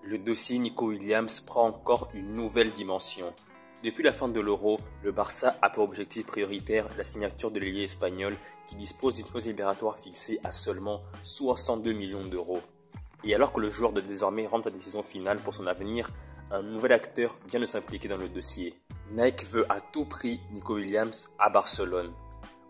le dossier Nico Williams prend encore une nouvelle dimension. Depuis la fin de l'Euro, le Barça a pour objectif prioritaire la signature de l'ailier espagnol qui dispose d'une clause libératoire fixée à seulement 62 millions d'euros. Et alors que le joueur doit désormais rendre sa décision finale pour son avenir, un nouvel acteur vient de s'impliquer dans le dossier. Nike veut à tout prix Nico Williams à Barcelone.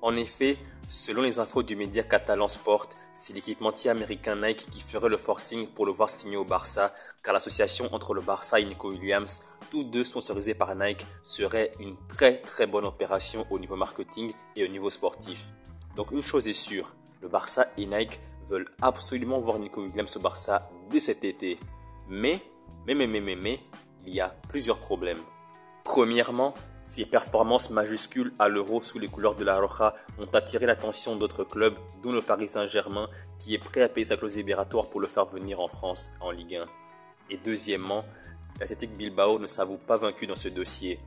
En effet, selon les infos du média catalan Sport, c'est l'équipementier américain Nike qui ferait le forcing pour le voir signer au Barça, car l'association entre le Barça et Nico Williams, tous deux sponsorisés par Nike, serait une très bonne opération au niveau marketing et au niveau sportif. Donc une chose est sûre, le Barça et Nike veulent absolument voir Nico Williams au Barça dès cet été. Mais, il y a plusieurs problèmes. Premièrement, ses performances majuscules à l'Euro sous les couleurs de la Roja ont attiré l'attention d'autres clubs, dont le Paris Saint-Germain, qui est prêt à payer sa clause libératoire pour le faire venir en France, en Ligue 1. Et deuxièmement, l'Athletic Bilbao ne s'avoue pas vaincu dans ce dossier.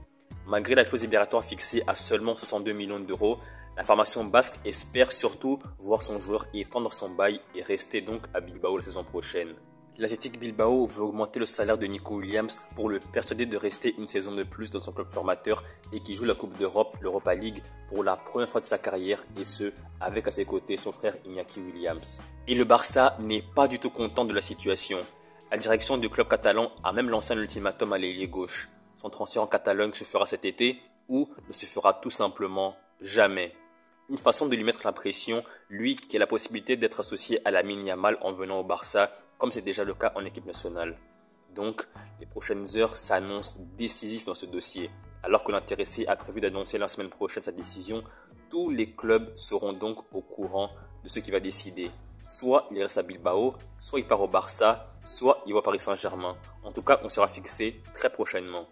Malgré la clause libératoire fixée à seulement 62 millions d'euros, la formation basque espère surtout voir son joueur étendre son bail et rester donc à Bilbao la saison prochaine. L'Athletic Bilbao veut augmenter le salaire de Nico Williams pour le persuader de rester une saison de plus dans son club formateur et qui joue la Coupe d'Europe, l'Europa League, pour la première fois de sa carrière, et ce, avec à ses côtés son frère Iñaki Williams. Et le Barça n'est pas du tout content de la situation. La direction du club catalan a même lancé un ultimatum à l'ailier gauche. Son transfert en Catalogne se fera cet été ou ne se fera tout simplement jamais. Une façon de lui mettre la pression, lui qui a la possibilité d'être associé à Lamine Yamal en venant au Barça, comme c'est déjà le cas en équipe nationale. Donc, les prochaines heures s'annoncent décisives dans ce dossier. Alors que l'intéressé a prévu d'annoncer la semaine prochaine sa décision, tous les clubs seront donc au courant de ce qu'il va décider. Soit il reste à Bilbao, soit il part au Barça, soit il va au Paris Saint-Germain. En tout cas, on sera fixé très prochainement.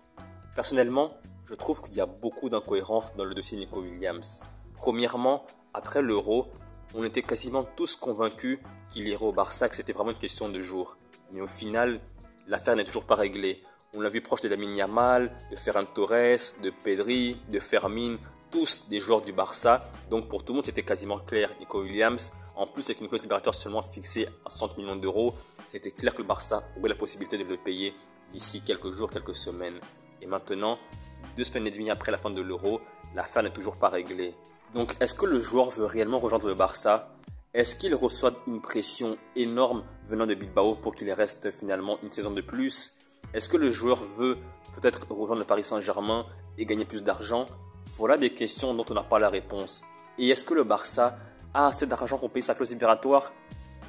Personnellement, je trouve qu'il y a beaucoup d'incohérences dans le dossier Nico Williams. Premièrement, après l'Euro, on était quasiment tous convaincus qu'il irait au Barça, que c'était vraiment une question de jours. Mais au final, l'affaire n'est toujours pas réglée. On l'a vu proche de Lamine Yamal, de Ferran Torres, de Pedri, de Fermin, tous des joueurs du Barça. Donc pour tout le monde, c'était quasiment clair. Nico Williams, en plus avec une clause libératoire seulement fixée à 60 millions d'euros, c'était clair que le Barça aurait la possibilité de le payer d'ici quelques jours, quelques semaines. Et maintenant, 2 semaines et demie après la fin de l'Euro, l'affaire n'est toujours pas réglée. Donc est-ce que le joueur veut réellement rejoindre le Barça ? Est-ce qu'il reçoit une pression énorme venant de Bilbao pour qu'il reste finalement une saison de plus ? Est-ce que le joueur veut peut-être rejoindre le Paris Saint-Germain et gagner plus d'argent ? Voilà des questions dont on n'a pas la réponse. Et est-ce que le Barça a assez d'argent pour payer sa clause libératoire ?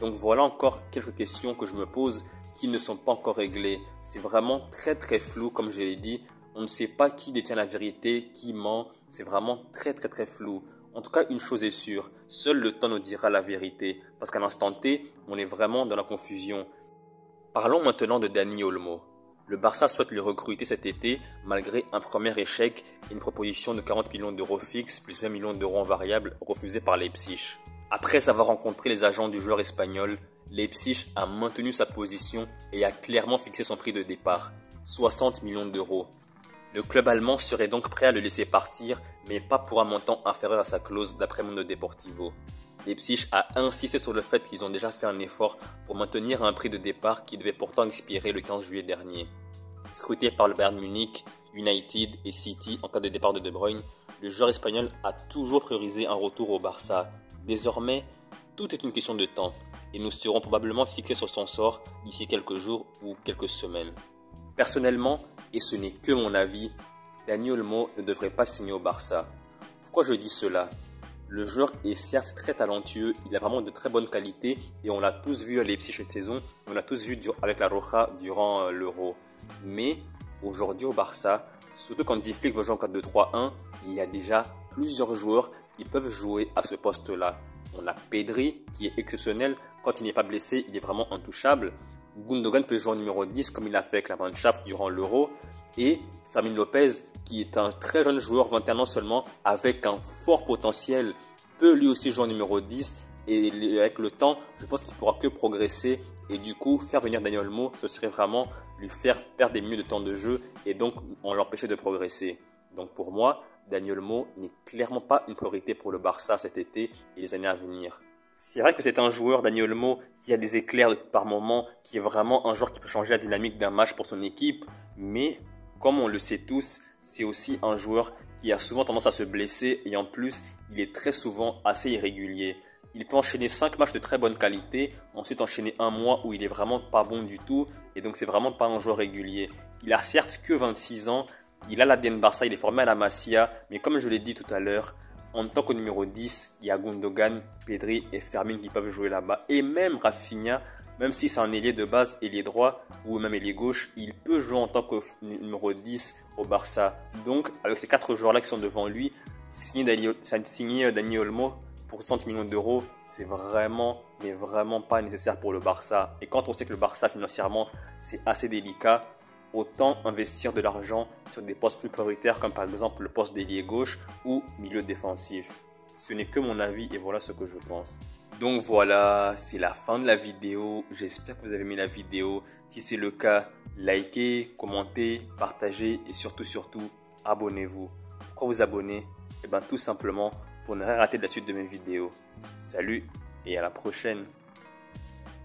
Donc voilà encore quelques questions que je me pose qui ne sont pas encore réglées. C'est vraiment très flou comme je l'ai dit. On ne sait pas qui détient la vérité, qui ment. C'est vraiment très flou. En tout cas, une chose est sûre, seul le temps nous dira la vérité, parce qu'à l'instant T, on est vraiment dans la confusion. Parlons maintenant de Dani Olmo. Le Barça souhaite le recruter cet été, malgré un premier échec et une proposition de 40 millions d'euros fixes plus 20 millions d'euros en variable refusée par Leipzig. Après avoir rencontré les agents du joueur espagnol, Leipzig a maintenu sa position et a clairement fixé son prix de départ, 60 millions d'euros. Le club allemand serait donc prêt à le laisser partir, mais pas pour un montant inférieur à sa clause d'après Mundo Deportivo. Leipzig a insisté sur le fait qu'ils ont déjà fait un effort pour maintenir un prix de départ qui devait pourtant expirer le 15 juillet dernier. Scruté par le Bayern Munich, United et City en cas de départ de De Bruyne, le joueur espagnol a toujours priorisé un retour au Barça. Désormais, tout est une question de temps et nous serons probablement fixés sur son sort d'ici quelques jours ou quelques semaines. Personnellement, et ce n'est que mon avis, Dani Olmo ne devrait pas signer au Barça. Pourquoi je dis cela ? Le joueur est certes très talentueux, il a vraiment de très bonnes qualités et on l'a tous vu à Leipzig cette saison, on l'a tous vu avec la Roja durant l'Euro. Mais aujourd'hui au Barça, surtout quand Hansi Flick veut jouer en 4-2-3-1, il y a déjà plusieurs joueurs qui peuvent jouer à ce poste-là. On a Pedri qui est exceptionnel, quand il n'est pas blessé, il est vraiment intouchable. Gundogan peut jouer en numéro 10 comme il l'a fait avec la Mannschaft durant l'Euro. Et Fermin Lopez, qui est un très jeune joueur, 21 ans seulement, avec un fort potentiel, peut lui aussi jouer en numéro 10. Et avec le temps, je pense qu'il ne pourra que progresser. Et du coup, faire venir Dani Olmo, ce serait vraiment lui faire perdre des minutes de temps de jeu et donc en l'empêcher de progresser. Donc pour moi, Dani Olmo n'est clairement pas une priorité pour le Barça cet été et les années à venir. C'est vrai que c'est un joueur, Dani Olmo, qui a des éclairs par moment, qui est vraiment un joueur qui peut changer la dynamique d'un match pour son équipe, mais comme on le sait tous, c'est aussi un joueur qui a souvent tendance à se blesser et en plus, il est très souvent assez irrégulier. Il peut enchaîner 5 matchs de très bonne qualité, ensuite enchaîner un mois où il est vraiment pas bon du tout et donc c'est vraiment pas un joueur régulier. Il a certes que 26 ans, il a l'ADN Barça, il est formé à la Masia, mais comme je l'ai dit tout à l'heure, en tant que numéro 10, il y a Gundogan, Pedri et Fermin qui peuvent jouer là-bas. Et même Rafinha, même si c'est un ailier de base, ailier droit ou même ailier gauche, il peut jouer en tant que numéro 10 au Barça. Donc, avec ces 4 joueurs-là qui sont devant lui, signer Dani Olmo pour 60 millions d'euros, c'est vraiment, mais vraiment pas nécessaire pour le Barça. Et quand on sait que le Barça, financièrement, c'est assez délicat, autant investir de l'argent sur des postes plus prioritaires comme par exemple le poste d'ailier gauche ou milieu défensif. Ce n'est que mon avis et voilà ce que je pense. Donc voilà, c'est la fin de la vidéo. J'espère que vous avez aimé la vidéo. Si c'est le cas, likez, commentez, partagez et surtout, abonnez-vous. Pourquoi vous abonner? Eh bien tout simplement pour ne rien rater de la suite de mes vidéos. Salut et à la prochaine.